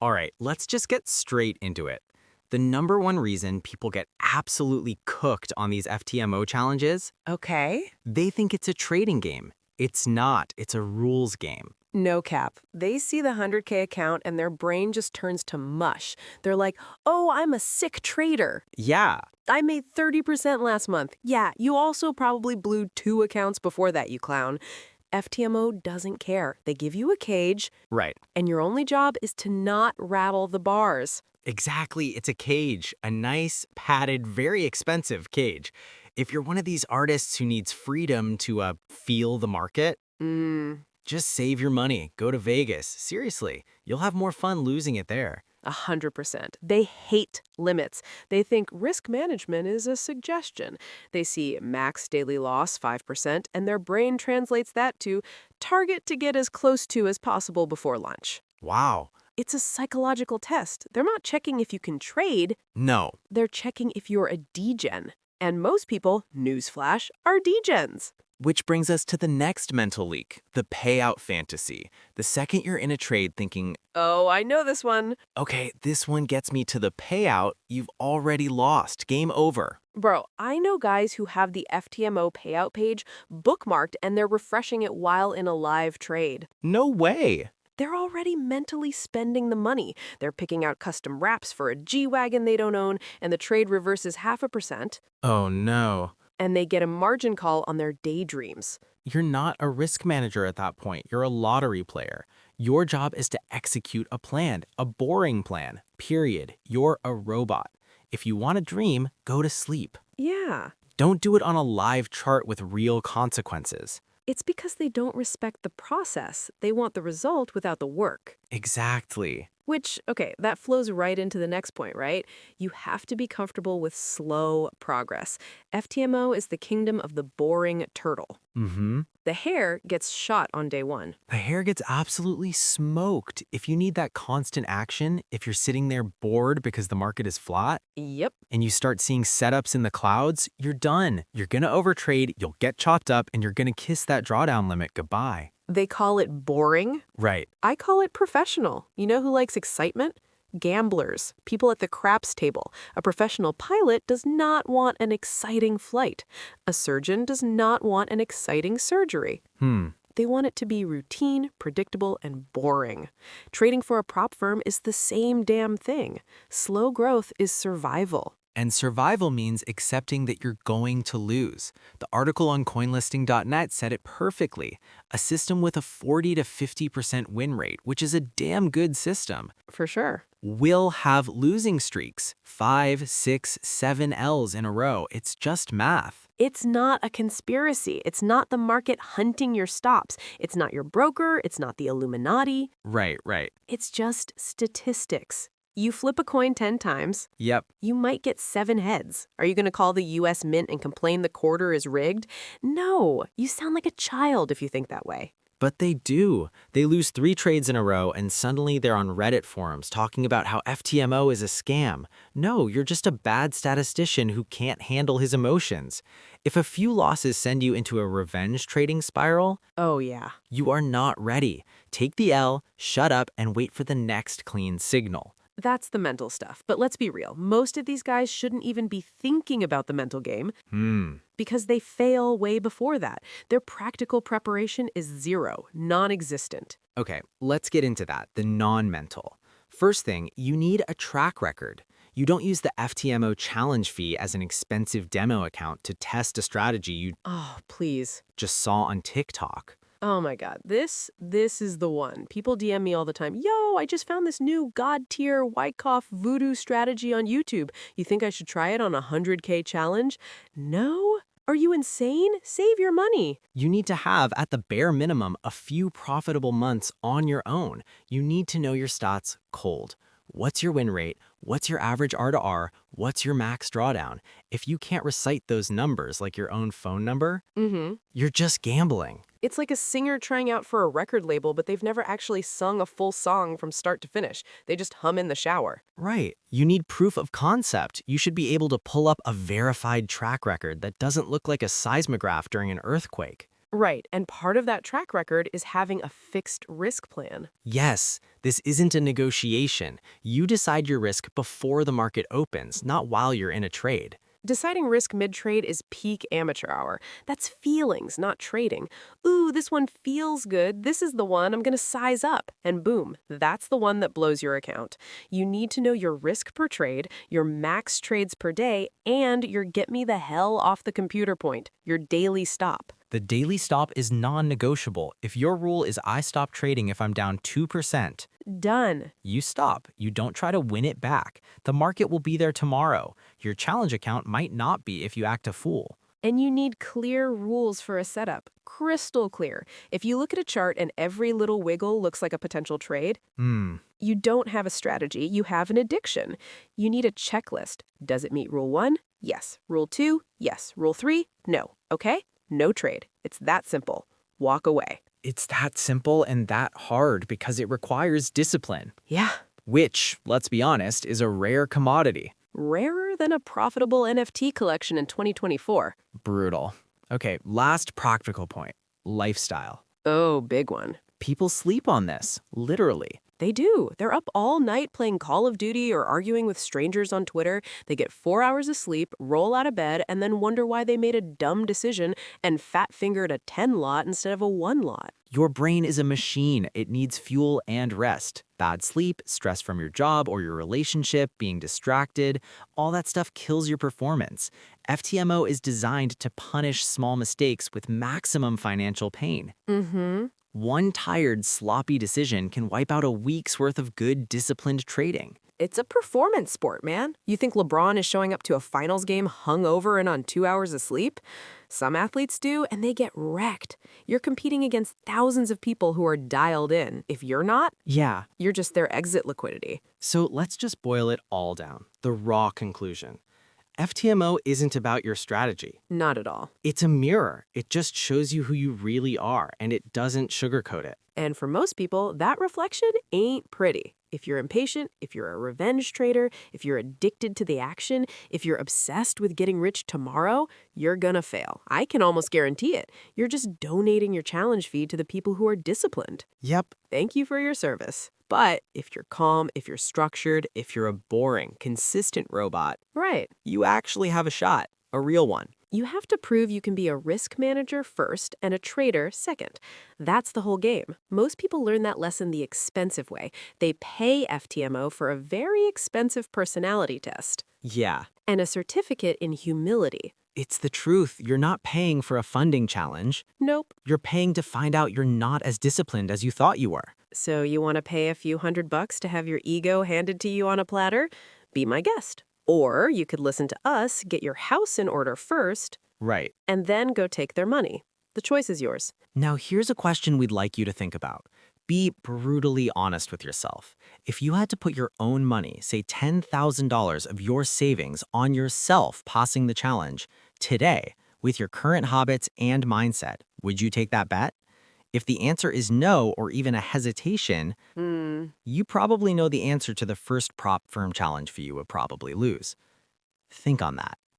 All right, let's just get straight into it. The number one reason people get absolutely cooked on these FTMO challenges, Okay. they think it's a trading game. It's not, it's a rules game. No cap. They see the 100K account and their brain just turns to mush. They're like, oh, I'm a sick trader. Yeah, I made 30% last month. Yeah, you also probably blew 2 accounts before that, you clown. FTMO doesn't care. They give you a cage, right. and your only job is to not rattle the bars. Exactly, it's a cage. A nice, padded, very expensive cage. If you're one of these artists who needs freedom to feel the market, Mmm. just save your money. Go to Vegas. Seriously, you'll have more fun losing it there. 100%. They hate limits. They think risk management is a suggestion. They see max daily loss 5%, and their brain translates that to target to get as close to as possible before lunch. Wow. It's a psychological test. They're not checking if you can trade, No. they're checking if you're a degen. And most people, newsflash, are degens. Which brings us to the next mental leak, the payout fantasy. The second you're in a trade thinking, Oh, I know this one. okay, this one gets me to the payout, you've already lost. Game over. Bro, I know guys who have the FTMO payout page bookmarked and they're refreshing it while in a live trade. No way. They're already mentally spending the money. They're picking out custom wraps for a G-Wagon they don't own, and the trade reverses 0.5%, Oh no. and they get a margin call on their daydreams. You're not a risk manager at that point. You're a lottery player. Your job is to execute a plan, a boring plan, period. You're a robot. If you want to dream, go to sleep. Yeah, Don't do it on a live chart with real consequences. it's because they don't respect the process. They want the result without the work. Exactly. Which, okay, that flows right into the next point, right? You have to be comfortable with slow progress. FTMO is the kingdom of the boring turtle. Mm-hmm. The hare gets shot on day one. The hair gets absolutely smoked. If you need that constant action, if you're sitting there bored because the market is flat, Yep. and you start seeing setups in the clouds, you're done. You're gonna overtrade, you'll get chopped up, and you're gonna kiss that drawdown limit goodbye. They call it boring. Right. I call it professional. You know who likes excitement? Gamblers, people at the craps table. A professional pilot does not want an exciting flight. A surgeon does not want an exciting surgery. They want it to be routine, predictable, and boring. Trading for a prop firm is the same damn thing. Slow growth is survival. And survival means accepting that you're going to lose. The article on coinlisting.net said it perfectly. A system with a 40 to 50% win rate, which is a damn good system, For sure. will have losing streaks. 5, 6, 7 L's in a row. It's just math. It's not a conspiracy. It's not the market hunting your stops. It's not your broker. It's not the Illuminati. Right, right. It's just statistics. You flip a coin 10 times, Yep. you might get 7 heads. Are you going to call the US Mint and complain the quarter is rigged? No, you sound like a child if you think that way. But they do. They lose 3 trades in a row and suddenly they're on Reddit forums talking about how FTMO is a scam. No, you're just a bad statistician who can't handle his emotions. If a few losses send you into a revenge trading spiral, Oh, yeah. you are not ready. Take the L, shut up, and wait for the next clean signal. That's the mental stuff. But let's be real. Most of these guys shouldn't even be thinking about the mental game because they fail way before that. Their practical preparation is zero, non-existent. Okay, let's get into that, the non-mental. First thing, you need a track record. You don't use the FTMO challenge fee as an expensive demo account to test a strategy you Oh, please. just saw on TikTok. Oh my God, this is the one. People DM me all the time. Yo, I just found this new God tier Wyckoff voodoo strategy on YouTube. You think I should try it on a 100K challenge? No? Are you insane? Save your money. You need to have, at the bare minimum, a few profitable months on your own. You need to know your stats cold. What's your win rate? What's your average R to R? What's your max drawdown? If you can't recite those numbers like your own phone number, you're just gambling. It's like a singer trying out for a record label, but they've never actually sung a full song from start to finish. They just hum in the shower. Right. You need proof of concept. You should be able to pull up a verified track record that doesn't look like a seismograph during an earthquake. Right, and part of that track record is having a fixed risk plan. Yes, this isn't a negotiation. You decide your risk before the market opens, not while you're in a trade. Deciding risk mid-trade is peak amateur hour. That's feelings, not trading. Ooh, this one feels good. This is the one I'm going to size up. And boom, that's the one that blows your account. You need to know your risk per trade, your max trades per day, and your get me the hell off the computer point, your daily stop. The daily stop is non-negotiable. If your rule is I stop trading if I'm down 2%, Done. you stop. You don't try to win it back. The market will be there tomorrow. Your challenge account might not be if you act a fool. And you need clear rules for a setup. Crystal clear. If you look at a chart and every little wiggle looks like a potential trade, you don't have a strategy, you have an addiction. You need a checklist. Does it meet rule 1? Yes. Rule 2? Yes. Rule 3? No. Okay? No trade. It's that simple. Walk away. It's that simple and that hard because it requires discipline, Yeah. which, let's be honest, is a rare commodity. Rarer than a profitable NFT collection in 2024. Brutal. Okay, last practical point, lifestyle. Oh, big one. People sleep on this, literally. They do. They're up all night playing Call of Duty or arguing with strangers on Twitter. They get 4 hours of sleep, roll out of bed, and then wonder why they made a dumb decision and fat-fingered a 10 lot instead of a 1 lot. Your brain is a machine. It needs fuel and rest. Bad sleep, stress from your job or your relationship, being distracted, all that stuff kills your performance. FTMO is designed to punish small mistakes with maximum financial pain. Mm-hmm. One tired, sloppy decision can wipe out a week's worth of good, disciplined trading. It's a performance sport, man. You think LeBron is showing up to a finals game hungover and on 2 hours of sleep? Some athletes do, and they get wrecked. You're competing against thousands of people who are dialed in. If you're not, Yeah, you're just their exit liquidity. so let's just boil it all down. The raw conclusion. FTMO isn't about your strategy. Not at all. It's a mirror. It just shows you who you really are, and it doesn't sugarcoat it. And for most people, that reflection ain't pretty. If you're impatient, if you're a revenge trader, if you're addicted to the action, if you're obsessed with getting rich tomorrow, you're gonna fail. I can almost guarantee it. You're just donating your challenge fee to the people who are disciplined. Yep. Thank you for your service. But if you're calm, if you're structured, If you're a boring, consistent robot, right, you actually have a shot, a real one. you have to prove you can be a risk manager first and a trader second. That's the whole game. Most people learn that lesson the expensive way. They pay FTMO for a very expensive personality test Yeah, and a certificate in humility. it's the truth. You're not paying for a funding challenge. Nope. You're paying to find out you're not as disciplined as you thought you were. So you want to pay a few $100 to have your ego handed to you on a platter? Be my guest. Or you could listen to us, get your house in order first, Right. and then go take their money. The choice is yours. Now, here's a question we'd like you to think about. Be brutally honest with yourself. If you had to put your own money, say $10,000 of your savings on yourself passing the challenge today with your current habits and mindset, would you take that bet? If the answer is no or even a hesitation, you probably know the answer to the first prop firm challenge fee you would probably lose. Think on that.